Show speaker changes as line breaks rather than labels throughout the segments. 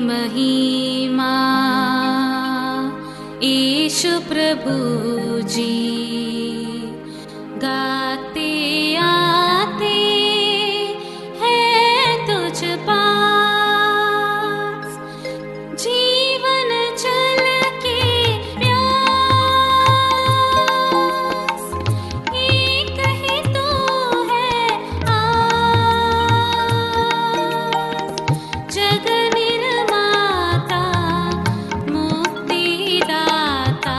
महिमा ईशु प्रभु जी गाते आते हैं तुझ पास, जीवन जल के प्यास एक ही तो है आस, जग निर्माता मुक्तिदाता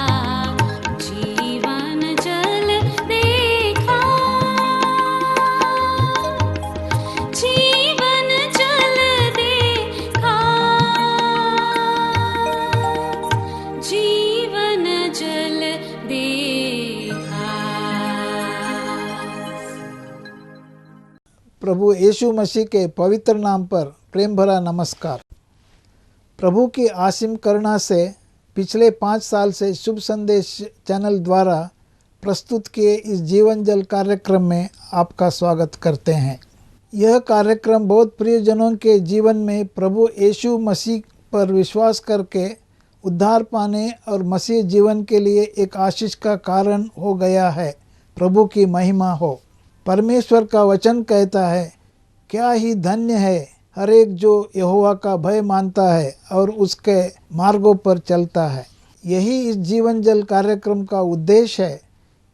जीवन जल देखा, जीवन जल देखा, जीवन जल देखा।
प्रभु यीशु मसीह के पवित्र नाम पर प्रेम भरा नमस्कार। प्रभु की असीम करुणा से पिछले 5 साल से शुभ संदेश चैनल द्वारा प्रस्तुत किए इस जीवन जल कार्यक्रम में आपका स्वागत करते हैं। यह कार्यक्रम बहुत प्रियजनों के जीवन में प्रभु यीशु मसीह पर विश्वास करके उद्धार पाने और मसीह जीवन के लिए एक आशीष का कारण हो गया है। प्रभु की महिमा हो। परमेश्वर का वचन कहता है, क्या ही धन्य है हर एक जो यहोवा का भय मानता है और उसके मार्गों पर चलता है। यही इस जीवन जल कार्यक्रम का उद्देश्य है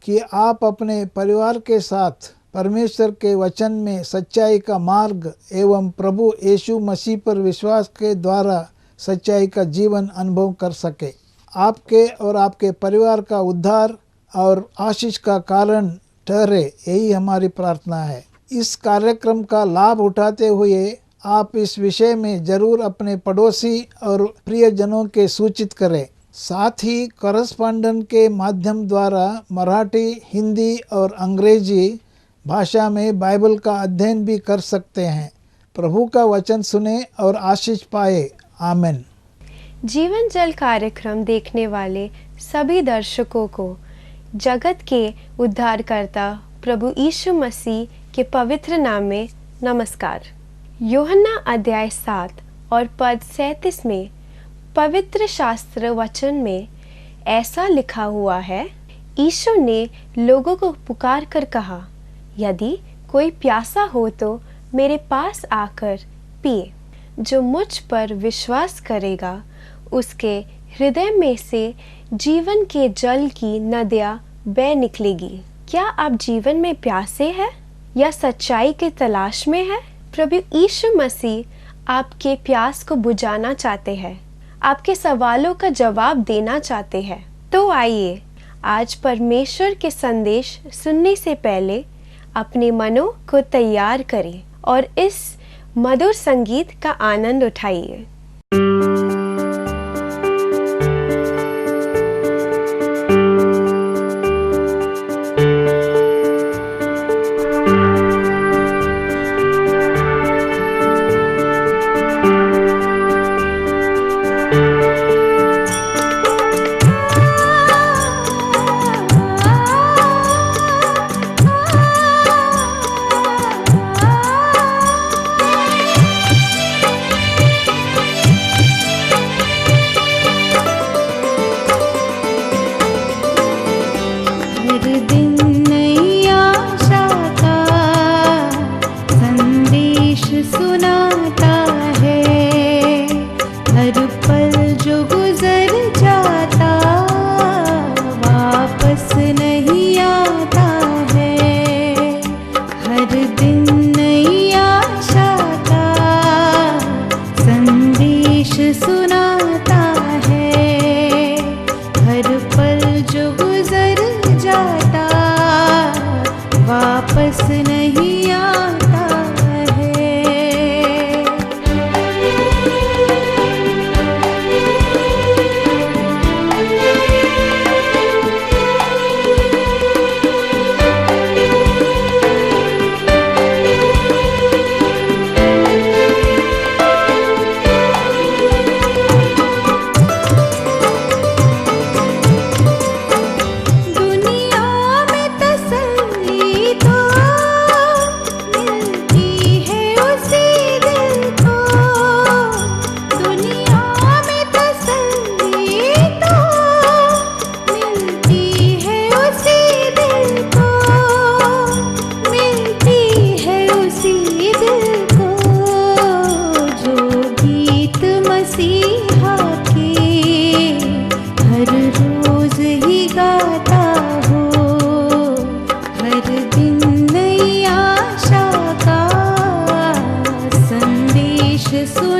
कि आप अपने परिवार के साथ परमेश्वर के वचन में सच्चाई का मार्ग एवं प्रभु यीशु मसीह पर विश्वास के द्वारा सच्चाई का जीवन अनुभव कर सके। आपके और आपके परिवार का उद्धार और आशीष का कारण ठहरे, यही हमारी प्रार्थना है। इस कार्यक्रम का लाभ उठाते हुए आप इस विषय में जरूर अपने पड़ोसी और प्रियजनों के सूचित करें। साथ ही करस्पॉन्डेंट के माध्यम द्वारा मराठी, हिंदी और अंग्रेजी भाषा में बाइबल का अध्ययन भी कर सकते हैं। प्रभु का वचन सुने और आशीष पाए। आमीन।
जीवन जल कार्यक्रम देखने वाले सभी दर्शकों को जगत के उद्धारकर्ता प्रभु यीशु मसीह के पवित्र नाम में नमस्कार। यूहन्ना अध्याय 7 और पद 37 में पवित्र शास्त्र वचन में ऐसा लिखा हुआ है, यीशु ने लोगों को पुकार कर कहा, यदि कोई प्यासा हो तो मेरे पास आकर पिए। जो मुझ पर विश्वास करेगा उसके हृदय में से जीवन के जल की नदियाँ बह निकलेगी। क्या आप जीवन में प्यासे हैं या सच्चाई की तलाश में हैं? प्रभु यीशु मसीह आपके प्यास को बुझाना चाहते हैं, आपके सवालों का जवाब देना चाहते हैं। तो आइए आज परमेश्वर के संदेश सुनने से पहले अपने मनों को तैयार करें और इस मधुर संगीत का आनंद उठाइए।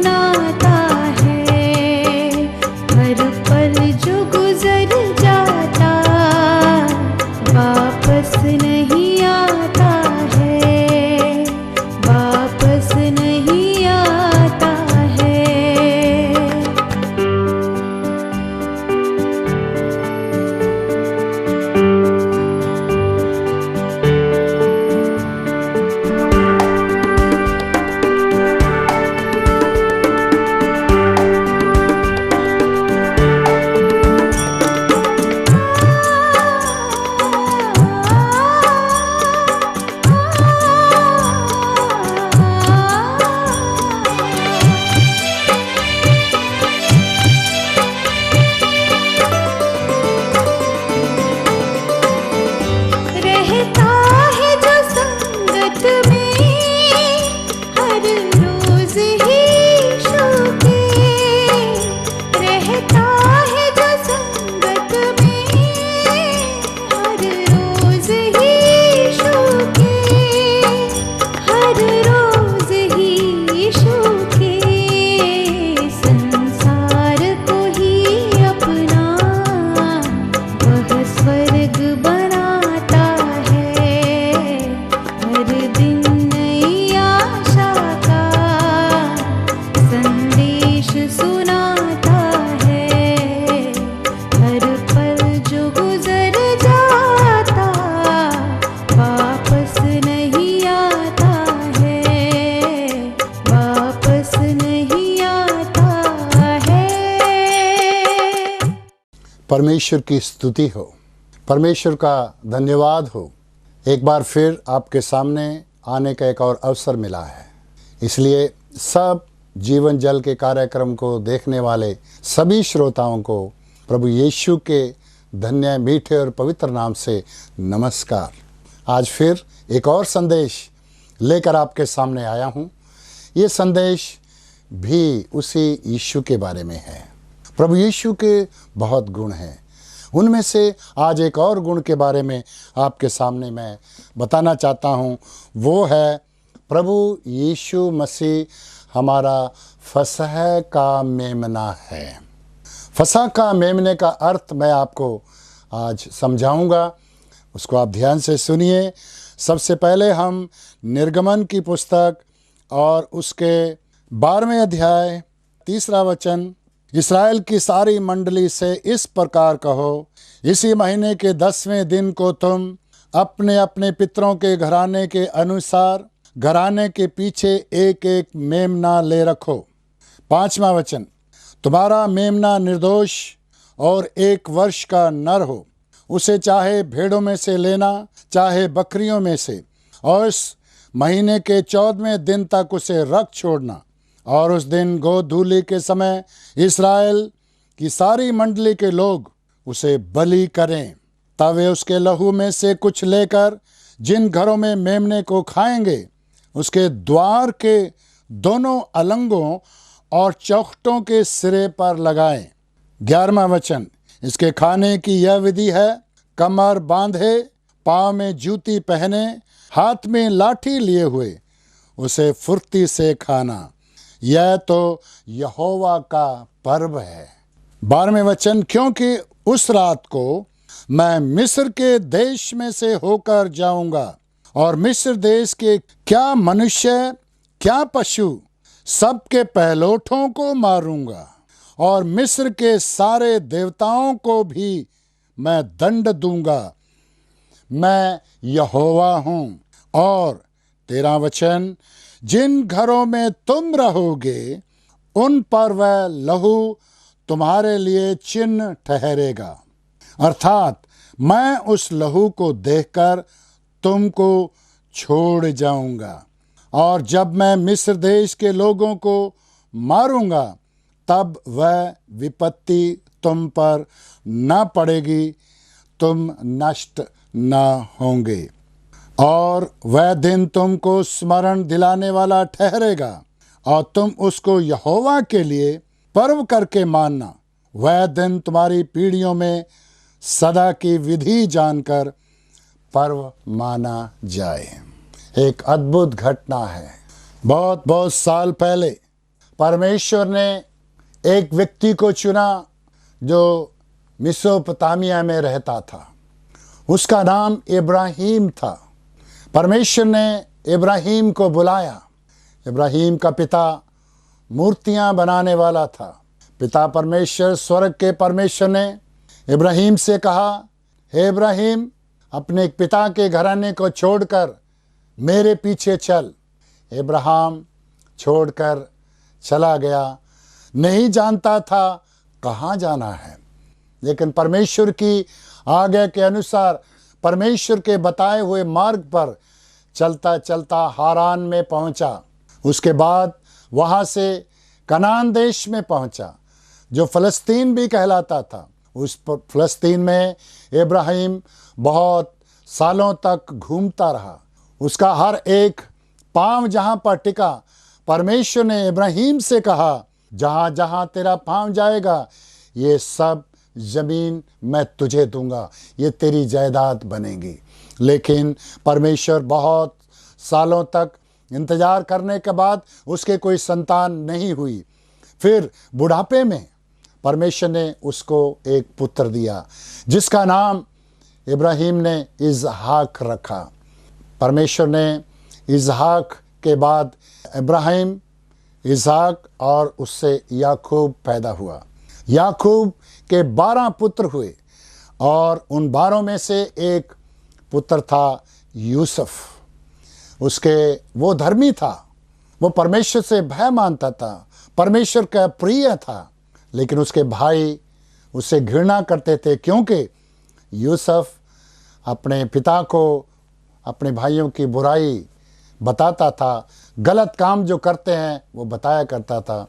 सुनाता है। हर पल जो गुजर जाता वापस नहीं आता है, वापस नहीं आता है। रहता है जो संगत में हर रोज ही शोके, रहता है जो संगत में हर रोज ही शोके, हर रोज ही शोके। संसार को ही अपना वह स्वर्ग बनाता है। हर दिन नई आशा का संदेश सुनाता है। हर पल जो गुजर जाता वापस नहीं आता है, वापस नहीं आता है।
परमेश्वर की स्तुति हो, परमेश्वर का धन्यवाद हो। एक बार फिर आपके सामने आने का एक और अवसर मिला है। इसलिए सब जीवन जल के कार्यक्रम को देखने वाले सभी श्रोताओं को प्रभु यीशु के धन्य मीठे और पवित्र नाम से नमस्कार। आज फिर एक और संदेश लेकर आपके सामने आया हूँ। ये संदेश भी उसी यीशु के बारे में है। प्रभु यीशु के बहुत गुण हैं, उनमें से आज एक और गुण के बारे में आपके सामने मैं बताना चाहता हूँ। वो है प्रभु यीशु मसीह हमारा फसह का मेमना है। फसह का मेमने का अर्थ मैं आपको आज समझाऊंगा, उसको आप ध्यान से सुनिए। सबसे पहले हम निर्गमन की पुस्तक और उसके 12वें अध्याय 3 वचन, इस्राएल की सारी मंडली से इस प्रकार कहो, इसी महीने के 10वें दिन को तुम अपने अपने पितरों के घराने के अनुसार घराने के पीछे एक एक मेमना ले रखो। 5वां वचन, तुम्हारा मेमना निर्दोष और 1 वर्ष का नर हो, उसे चाहे भेड़ों में से लेना चाहे बकरियों में से, और इस महीने के 14वें दिन तक उसे रख छोड़ना। और उस दिन गोधूली के समय इस्राएल की सारी मंडली के लोग उसे बलि करें। तब वे उसके लहू में से कुछ लेकर जिन घरों में मेमने को खाएंगे उसके द्वार के दोनों अलंगों और चौखटों के सिरे पर लगाएं। 11वां वचन, इसके खाने की यह विधि है, कमर बांधे, पाँव में जूती पहने, हाथ में लाठी लिए हुए उसे फुर्ती से खाना। यह तो यहोवा का पर्व है। 12वें वचन, क्योंकि उस रात को मैं मिस्र के देश में से होकर जाऊंगा और मिस्र देश के क्या मनुष्य क्या पशु सबके पहलोठों को मारूंगा और मिस्र के सारे देवताओं को भी मैं दंड दूंगा। मैं यहोवा हूँ। और 13वां वचन, जिन घरों में तुम रहोगे उन पर वह लहू तुम्हारे लिए चिन्ह ठहरेगा, अर्थात मैं उस लहू को देखकर तुमको छोड़ जाऊंगा। और जब मैं मिस्र देश के लोगों को मारूंगा तब वह विपत्ति तुम पर न पड़ेगी, तुम नष्ट न होंगे। और वह दिन तुमको स्मरण दिलाने वाला ठहरेगा और तुम उसको यहोवा के लिए पर्व करके मानना। वह दिन तुम्हारी पीढ़ियों में सदा की विधि जानकर पर्व माना जाए। एक अद्भुत घटना है। बहुत बहुत साल पहले परमेश्वर ने एक व्यक्ति को चुना जो मेसोपोटामिया में रहता था। उसका नाम इब्राहिम था। परमेश्वर ने इब्राहिम को बुलाया। इब्राहिम का पिता मूर्तियां बनाने वाला था। पिता परमेश्वर, स्वर्ग के परमेश्वर ने इब्राहिम से कहा, हे इब्राहिम, अपने पिता के घराने को छोड़कर मेरे पीछे चल। इब्राहिम छोड़कर चला गया, नहीं जानता था कहाँ जाना है, लेकिन परमेश्वर की आज्ञा के अनुसार परमेश्वर के बताए हुए मार्ग पर चलता चलता हारान में पहुंचा। उसके बाद वहाँ से कनान देश में पहुंचा, जो फ़लस्तीन भी कहलाता था। उस फ़लस्तीन में इब्राहिम बहुत सालों तक घूमता रहा। उसका हर एक पाँव जहाँ पर टिका, परमेश्वर ने इब्राहिम से कहा, जहाँ जहाँ तेरा पाँव जाएगा ये सब ज़मीन मैं तुझे दूंगा, ये तेरी जायदाद बनेगी। लेकिन परमेश्वर बहुत सालों तक इंतज़ार करने के बाद उसके कोई संतान नहीं हुई। फिर बुढ़ापे में परमेश्वर ने उसको एक पुत्र दिया, जिसका नाम इब्राहिम ने इसहाक रखा। परमेश्वर ने इसहाक के बाद इब्राहिम, इसहाक और उससे याकूब पैदा हुआ। याकूब के 12 पुत्र हुए और उन 12 में से एक पुत्र था यूसुफ। वो धर्मी था, वो परमेश्वर से भय मानता था, परमेश्वर का प्रिय था। लेकिन उसके भाई उससे घृणा करते थे, क्योंकि यूसुफ अपने पिता को अपने भाइयों की बुराई बताता था, गलत काम जो करते हैं वो बताया करता था।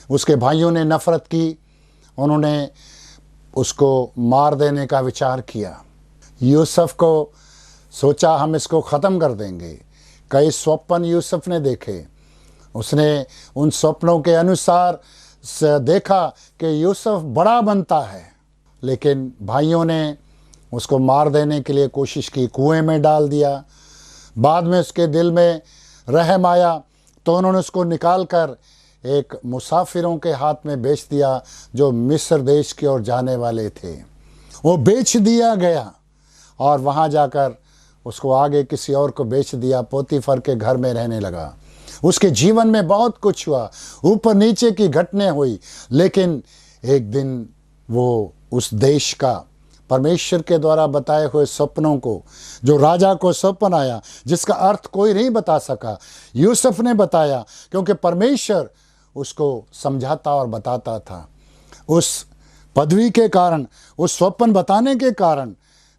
उसके भाइयों ने नफ़रत की, उन्होंने उसको मार देने का विचार किया। यूसुफ को सोचा हम इसको ख़त्म कर देंगे। कई स्वप्न यूसुफ ने देखे। उसने उन स्वप्नों के अनुसार देखा कि यूसुफ बड़ा बनता है, लेकिन भाइयों ने उसको मार देने के लिए कोशिश की, कुएं में डाल दिया। बाद में उसके दिल में रहम आया तो उन्होंने उसको निकालकर एक मुसाफिरों के हाथ में बेच दिया, जो मिस्र देश की ओर जाने वाले थे। वो बेच दिया गया और वहाँ जाकर उसको आगे किसी और को बेच दिया। पोतीफर के घर में रहने लगा। उसके जीवन में बहुत कुछ हुआ, ऊपर नीचे की घटनाएं हुई, लेकिन एक दिन वो उस देश का परमेश्वर के द्वारा बताए हुए सपनों को, जो राजा को सपन आया जिसका अर्थ कोई नहीं बता सका, यूसुफ ने बताया, क्योंकि परमेश्वर उसको समझाता और बताता था। उस पदवी के कारण, उस स्वप्न बताने के कारण,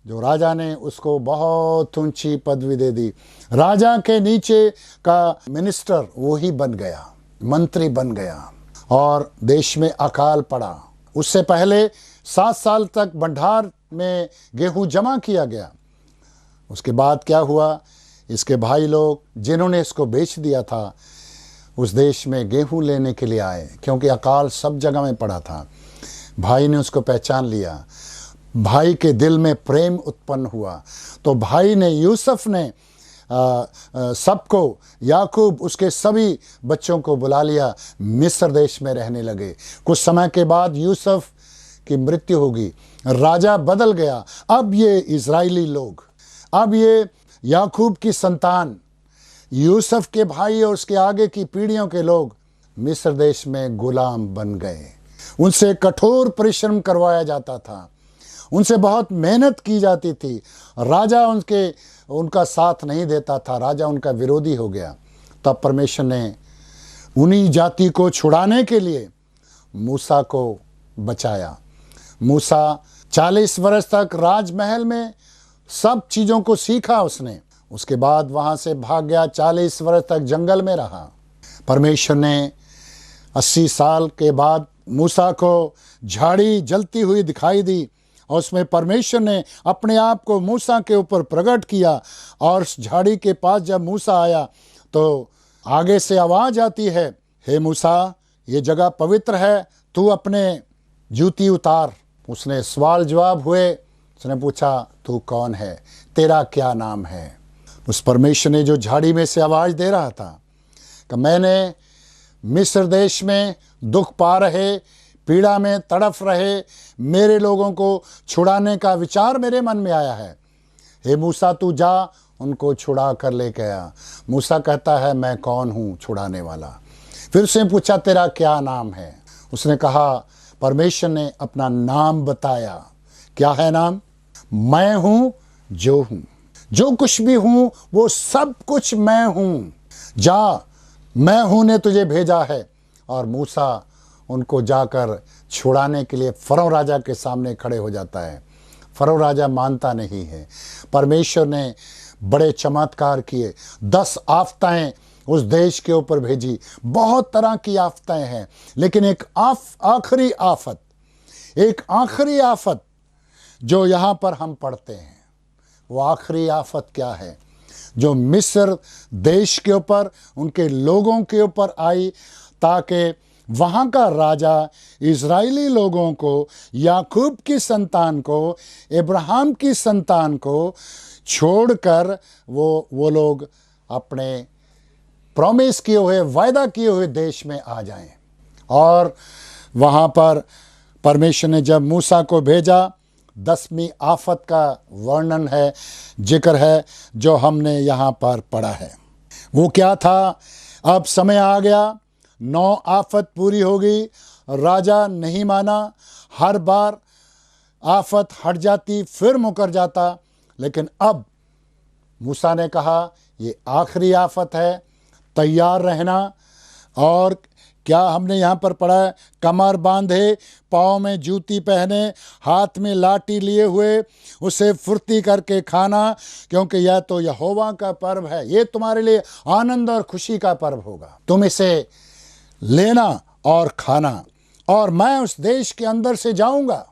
जो राजा ने उसको बहुत ऊंची पदवी दे दी। राजा के नीचे का मिनिस्टर वो ही बन गया, मंत्री बन गया, और देश में अकाल पड़ा। उससे पहले 7 साल तक भंडार में गेहूं जमा किया गया। उसके बाद क्या हुआ, इसके भाई लोग जिन्होंने इसको बेच दिया था, उस देश में गेहूं लेने के लिए आए, क्योंकि अकाल सब जगह में पड़ा था। भाई ने उसको पहचान लिया। भाई के दिल में प्रेम उत्पन्न हुआ, तो भाई ने, यूसुफ ने सबको, याकूब उसके सभी बच्चों को बुला लिया, मिस्र देश में रहने लगे। कुछ समय के बाद यूसुफ की मृत्यु होगी, राजा बदल गया। अब ये इजराइली लोग, अब ये याकूब की संतान, यूसुफ के भाई और उसके आगे की पीढ़ियों के लोग मिस्र देश में गुलाम बन गए। उनसे कठोर परिश्रम करवाया जाता था, उनसे बहुत मेहनत की जाती थी। राजा उनका साथ नहीं देता था, राजा उनका विरोधी हो गया। तब परमेश्वर ने उन्हीं जाति को छुड़ाने के लिए मूसा को बचाया। मूसा 40 वर्ष तक राजमहल में सब चीज़ों को सीखा उसने। उसके बाद वहाँ से भाग गया, 40 वर्ष तक जंगल में रहा। परमेश्वर ने 80 साल के बाद मूसा को झाड़ी जलती हुई दिखाई दी, और उसमें परमेश्वर ने अपने आप को मूसा के ऊपर प्रकट किया। और उस झाड़ी के पास जब मूसा आया तो आगे से आवाज़ आती है, हे मूसा, ये जगह पवित्र है, तू अपने जूती उतार। उसने सवाल जवाब हुए। उसने पूछा, तू कौन है, तेरा क्या नाम है? उस परमेश्वर ने जो झाड़ी में से आवाज़ दे रहा था कि मैंने मिस्र देश में दुख पा रहे, पीड़ा में तड़फ रहे मेरे लोगों को छुड़ाने का विचार मेरे मन में आया है। हे मूसा, तू जा उनको छुड़ा कर लेके आ। मूसा कहता है, मैं कौन हूँ छुड़ाने वाला। फिर उसने पूछा, तेरा क्या नाम है? उसने कहा, परमेश्वर ने अपना नाम बताया। क्या है नाम? मैं हूँ जो हूँ, जो कुछ भी हूँ वो सब कुछ मैं हूँ। जा, मैं हूँ ने तुझे भेजा है। और मूसा उनको जाकर छुड़ाने के लिए फरो राजा के सामने खड़े हो जाता है। फरो राजा मानता नहीं है। परमेश्वर ने बड़े चमत्कार किए, 10 आफताएं उस देश के ऊपर भेजी। बहुत तरह की आफताएं हैं, लेकिन एक आखिरी आफत जो यहाँ पर हम पढ़ते हैं, वो आखिरी आफत क्या है? जो मिस्र देश के ऊपर, उनके लोगों के ऊपर आई, ताकि वहाँ का राजा इज़राइली लोगों को, याकूब की संतान को, इब्राहिम की संतान को छोड़कर वो लोग अपने प्रॉमिस किए हुए, वायदा किए हुए देश में आ जाएं। और वहाँ पर परमेश्वर ने जब मूसा को भेजा, 10वीं आफत का वर्णन है, जिक्र है, जो हमने यहाँ पर पढ़ा है। वो क्या था? अब समय आ गया, 9 आफत पूरी हो गई, राजा नहीं माना। हर बार आफत हट जाती, फिर मुकर जाता, लेकिन अब मूसा ने कहा, ये आखिरी आफत है, तैयार रहना। और क्या हमने यहाँ पर पढ़ा है? कमर बांधे, पाँव में जूती पहने, हाथ में लाठी लिए हुए उसे फुर्ती करके खाना, क्योंकि यह तो यहोवा का पर्व है। ये तुम्हारे लिए आनंद और खुशी का पर्व होगा। तुम इसे लेना और खाना, और मैं उस देश के अंदर से जाऊंगा।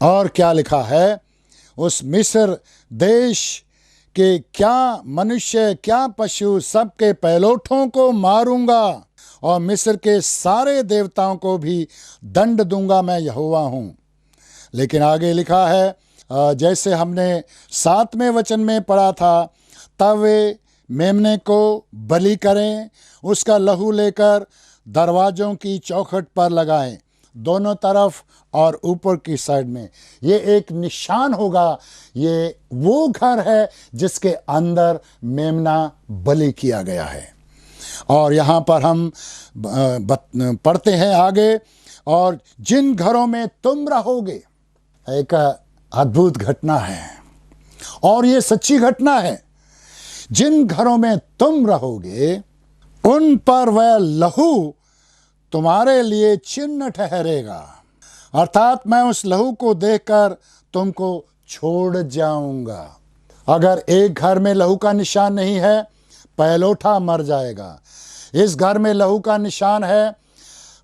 और क्या लिखा है? उस मिस्र देश के क्या मनुष्य, क्या पशु, सबके पहलोठों को मारूंगा, और मिस्र के सारे देवताओं को भी दंड दूंगा। मैं यहोवा हूँ। लेकिन आगे लिखा है, जैसे हमने 7वें वचन में पढ़ा था, तब वे मेमने को बलि करें, उसका लहू लेकर दरवाज़ों की चौखट पर लगाएं, दोनों तरफ और ऊपर की साइड में। ये एक निशान होगा। ये वो घर है जिसके अंदर मेमना बलि किया गया है। और यहाँ पर हम पढ़ते हैं आगे, और जिन घरों में तुम रहोगे, एक अद्भुत घटना है, और ये सच्ची घटना है। जिन घरों में तुम रहोगे, उन पर वह लहू तुम्हारे लिए चिन्ह ठहरेगा। अर्थात मैं उस लहू को देखकर तुमको छोड़ जाऊंगा। अगर एक घर में लहू का निशान नहीं है, पहलोठा मर जाएगा। इस घर में लहू का निशान है,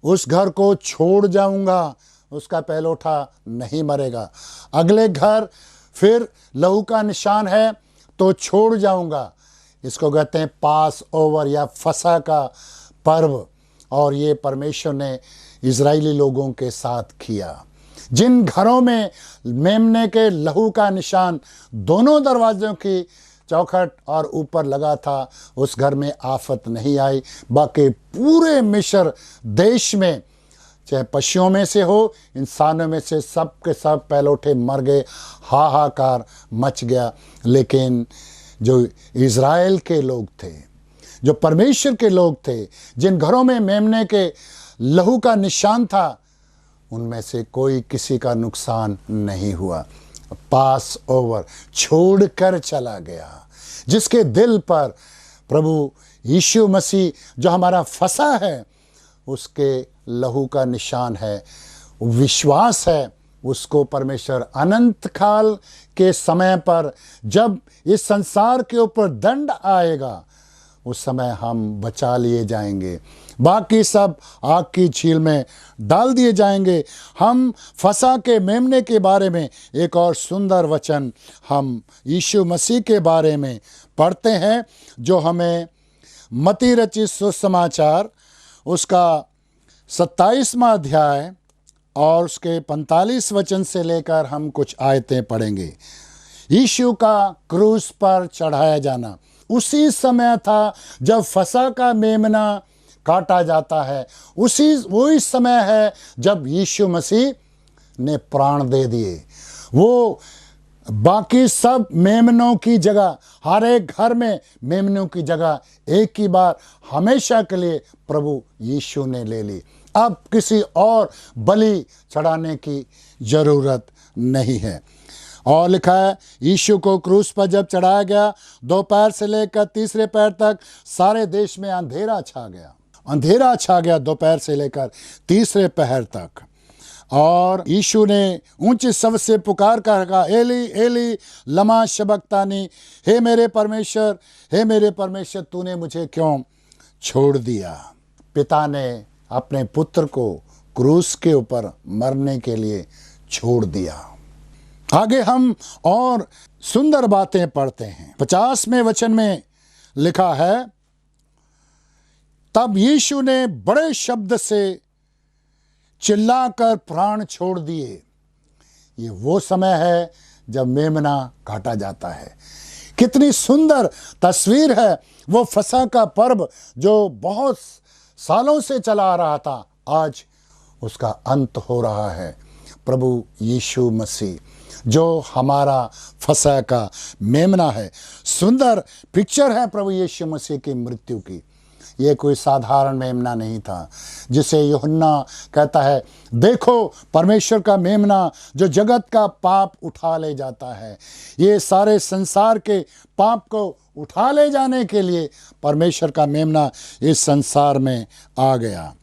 उस घर को छोड़ जाऊंगा, उसका पहलोठा नहीं मरेगा। अगले घर फिर लहू का निशान है तो छोड़ जाऊंगा। इसको कहते हैं पास ओवर या फसह का पर्व। और ये परमेश्वर ने इज़राइली लोगों के साथ किया। जिन घरों में मेमने के लहू का निशान दोनों दरवाज़ों की चौखट और ऊपर लगा था, उस घर में आफत नहीं आई। बाकी पूरे मिस्र देश में, चाहे पशुओं में से हो, इंसानों में से, सब के सब पहलोठे मर गए, हाहाकार मच गया। लेकिन जो इज़राइल के लोग थे, जो परमेश्वर के लोग थे, जिन घरों में मेमने के लहू का निशान था, उनमें से कोई किसी का नुकसान नहीं हुआ। पास ओवर छोड़कर चला गया। जिसके दिल पर प्रभु यीशु मसीह जो हमारा फसा है, उसके लहू का निशान है, विश्वास है, उसको परमेश्वर अनंत काल के समय पर जब इस संसार के ऊपर दंड आएगा, उस समय हम बचा लिए जाएंगे। बाकी सब आग की झील में डाल दिए जाएंगे। हम फसा के मेमने के बारे में एक और सुंदर वचन हम यीशु मसीह के बारे में पढ़ते हैं, जो हमें मत्ती रचित सुसमाचार उसका 27वां अध्याय और उसके 45 वचन से लेकर हम कुछ आयतें पढ़ेंगे। यीशु का क्रूस पर चढ़ाया जाना उसी समय था जब फसह का मेमना काटा जाता है, वही समय है जब यीशु मसीह ने प्राण दे दिए। वो बाकी सब मेमनों की जगह, हर एक घर में मेमनों की जगह एक ही बार हमेशा के लिए प्रभु यीशु ने ले ली। अब किसी और बलि चढ़ाने की जरूरत नहीं है। और लिखा है, यीशु को क्रूस पर जब चढ़ाया गया, दोपहर से लेकर तीसरे पहर तक सारे देश में अंधेरा छा गया। अंधेरा छा गया दोपहर से लेकर तीसरे पहर तक। और यीशु ने ऊंचे स्वर से पुकार कर कहा, एली एली लमा शबक्तानी, हे मेरे परमेश्वर, हे मेरे परमेश्वर, तूने मुझे क्यों छोड़ दिया। पिता ने अपने पुत्र को क्रूस के ऊपर मरने के लिए छोड़ दिया। आगे हम और सुंदर बातें पढ़ते हैं। 50वें वचन में लिखा है, तब यीशु ने बड़े शब्द से चिल्लाकर प्राण छोड़ दिए। ये वो समय है जब मेमना काटा जाता है। कितनी सुंदर तस्वीर है। वो फसह का पर्व जो बहुत सालों से चला आ रहा था, आज उसका अंत हो रहा है। प्रभु यीशु मसीह जो हमारा फसह का मेमना है। सुंदर पिक्चर है प्रभु यीशु मसीह की मृत्यु की। ये कोई साधारण मेमना नहीं था, जिसे यूहन्ना कहता है, देखो परमेश्वर का मेमना जो जगत का पाप उठा ले जाता है। ये सारे संसार के पाप को उठा ले जाने के लिए परमेश्वर का मेमना इस संसार में आ गया।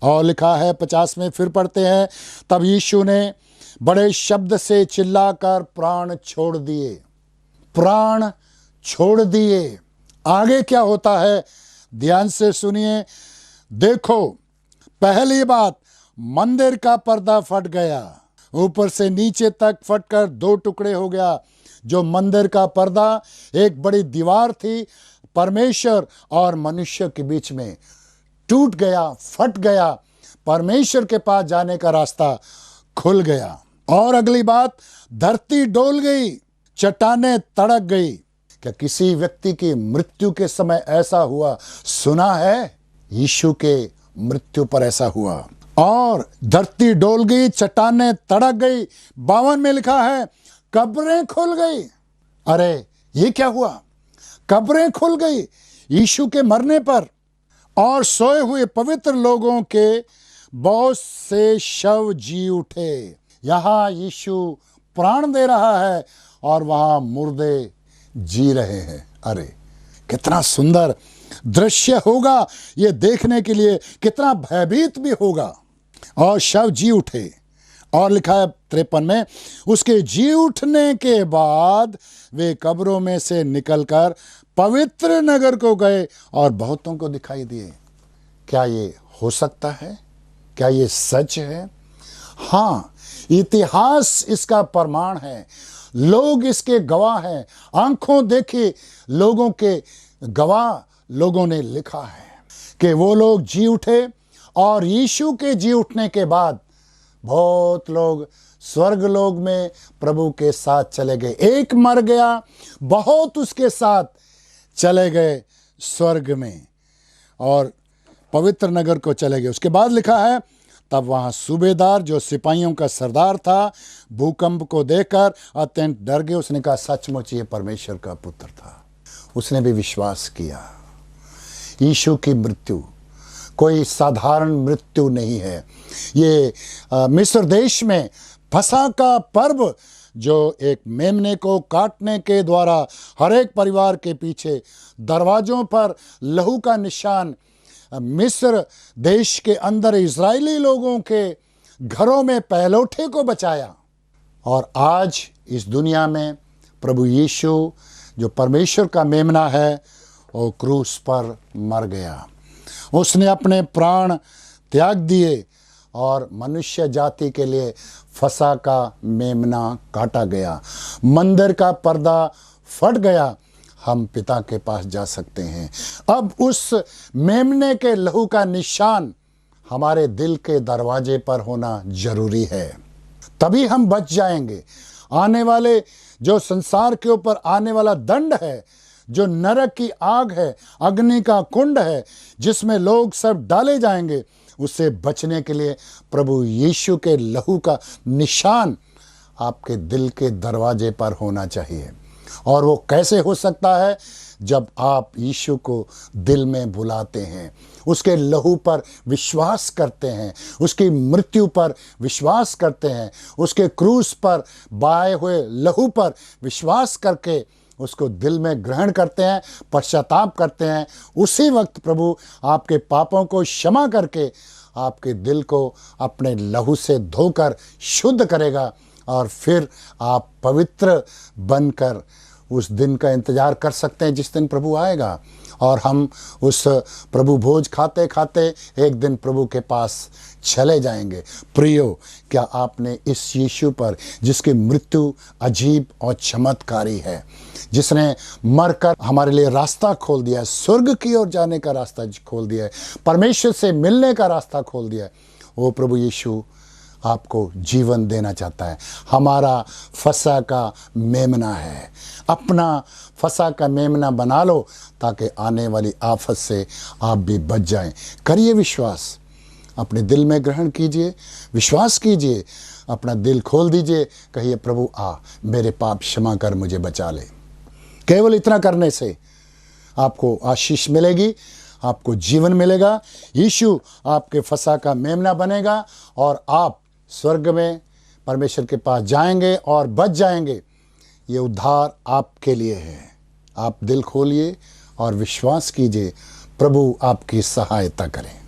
और लिखा है 50 में फिर पढ़ते हैं, तब यीशु ने बड़े शब्द से चिल्लाकर प्राण छोड़ दिए। प्राण छोड़ दिए। आगे क्या होता है ध्यान से सुनिए। देखो, पहली बात, मंदिर का पर्दा फट गया, ऊपर से नीचे तक फटकर 2 टुकड़े हो गया। जो मंदिर का पर्दा एक बड़ी दीवार थी परमेश्वर और मनुष्य के बीच में, टूट गया, फट गया। परमेश्वर के पास जाने का रास्ता खुल गया। और अगली बात, धरती डोल गई, चट्टानें तड़क गई। क्या किसी व्यक्ति की मृत्यु के समय ऐसा हुआ सुना है? यीशु के मृत्यु पर ऐसा हुआ। और धरती डोल गई, चट्टानें तड़क गई। 52 में लिखा है, कब्रें खुल गई। अरे ये क्या हुआ? कब्रें खुल गई यीशु के मरने पर। और सोए हुए पवित्र लोगों के बहुत से शव जी उठे। यहाँ यीशु प्राण दे रहा है और वहाँ मुर्दे जी रहे हैं। अरे कितना सुंदर दृश्य होगा ये देखने के लिए, कितना भयभीत भी होगा। और शव जी उठे। और लिखा है 53 में, उसके जी उठने के बाद वे कब्रों में से निकलकर पवित्र नगर को गए और बहुतों को दिखाई दिए। क्या ये हो सकता है? क्या ये सच है? हाँ, इतिहास इसका प्रमाण है। लोग इसके गवाह हैं। आंखों देखे लोगों के गवाह लोगों ने लिखा है कि वो लोग जी उठे। और यीशु के जी उठने के बाद बहुत लोग स्वर्ग लोक में प्रभु के साथ चले गए। एक मर गया, बहुत उसके साथ चले गए स्वर्ग में और पवित्र नगर को चले गए। उसके बाद लिखा है, तब वहाँ सूबेदार जो सिपाहियों का सरदार था, भूकंप को देखकर अत्यंत डर गए। उसने कहा, सचमुच ये परमेश्वर का पुत्र था। उसने भी विश्वास किया। यीशु की मृत्यु कोई साधारण मृत्यु नहीं है। ये मिस्र देश में फसह का पर्व जो एक मेमने को काटने के द्वारा हर एक परिवार के पीछे दरवाजों पर लहू का निशान मिस्र देश के अंदर इजरायली लोगों के घरों में पहलौठे को बचाया। और आज इस दुनिया में प्रभु यीशु जो परमेश्वर का मेमना है वो क्रूस पर मर गया। उसने अपने प्राण त्याग दिए और मनुष्य जाति के लिए फसह का मेमना काटा गया। मंदिर का पर्दा फट गया। हम पिता के पास जा सकते हैं। अब उस मेमने के लहू का निशान हमारे दिल के दरवाजे पर होना जरूरी है, तभी हम बच जाएंगे। आने वाले जो संसार के ऊपर आने वाला दंड है, जो नरक की आग है, अग्नि का कुंड है, जिसमें लोग सब डाले जाएंगे, उससे बचने के लिए प्रभु यीशु के लहू का निशान आपके दिल के दरवाजे पर होना चाहिए। और वो कैसे हो सकता है? जब आप यीशु को दिल में बुलाते हैं, उसके लहू पर विश्वास करते हैं, उसकी मृत्यु पर विश्वास करते हैं, उसके क्रूस पर बहाए हुए लहू पर विश्वास करके उसको दिल में ग्रहण करते हैं, पश्चाताप करते हैं, उसी वक्त प्रभु आपके पापों को क्षमा करके आपके दिल को अपने लहू से धोकर शुद्ध करेगा। और फिर आप पवित्र बनकर उस दिन का इंतज़ार कर सकते हैं जिस दिन प्रभु आएगा। और हम उस प्रभु भोज खाते खाते एक दिन प्रभु के पास चले जाएंगे। प्रियो, क्या आपने इस यीशु पर, जिसकी मृत्यु अजीब और चमत्कारी है, जिसने मरकर हमारे लिए रास्ता खोल दिया है, स्वर्ग की ओर जाने का रास्ता खोल दिया है, परमेश्वर से मिलने का रास्ता खोल दिया है, वो प्रभु यीशु आपको जीवन देना चाहता है। हमारा फसा का मेमना है। अपना फसा का मेमना बना लो ताकि आने वाली आफत से आप भी बच जाएं। करिए विश्वास, अपने दिल में ग्रहण कीजिए, विश्वास कीजिए, अपना दिल खोल दीजिए, कहिए प्रभु आ, मेरे पाप क्षमा कर मुझे बचा ले। केवल इतना करने से आपको आशीष मिलेगी, आपको जीवन मिलेगा। यीशु आपके फसा का मेमना बनेगा और आप स्वर्ग में परमेश्वर के पास जाएंगे और बच जाएंगे। ये उद्धार आपके लिए है। आप दिल खोलिए और विश्वास कीजिए, प्रभु आपकी सहायता करें।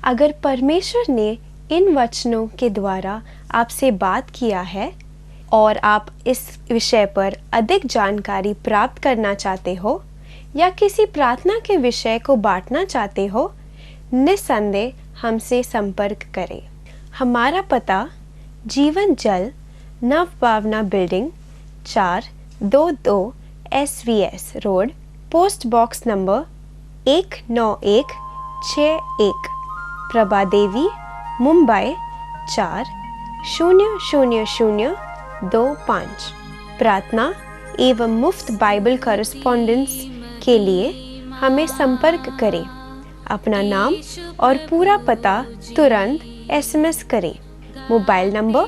अगर परमेश्वर ने इन वचनों के द्वारा आपसे बात किया है और आप इस विषय पर अधिक जानकारी प्राप्त करना चाहते हो या किसी प्रार्थना के विषय को बांटना चाहते हो, निस्संदेह हमसे संपर्क करें। हमारा पता Jeevan Jal Nav Bhavna building 422 SVS road, post box number 19161, Prabha Devi, Mumbai 400025। प्रार्थना एवं मुफ्त बाइबल कॉरेस्पॉन्डेंस के लिए हमें संपर्क करें। अपना नाम और पूरा पता तुरंत SMS करें। Mobile number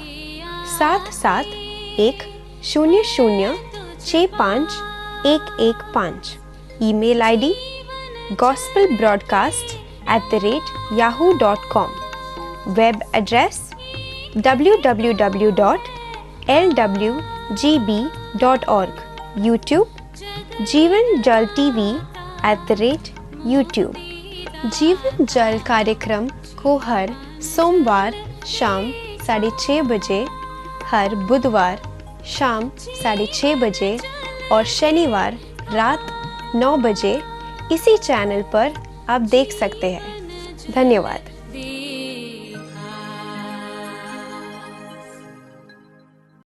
7710065115। Email ID gospelbroadcast@yahoo.com। Web address www.lwgb.org। YouTube जीवन जल TV @YouTube। जीवन जल कार्यक्रम को हर सोमवार शाम 6:30 बजे, हर बुधवार शाम 6:30 बजे और शनिवार रात 9 बजे इसी चैनल पर आप देख सकते हैं। धन्यवाद।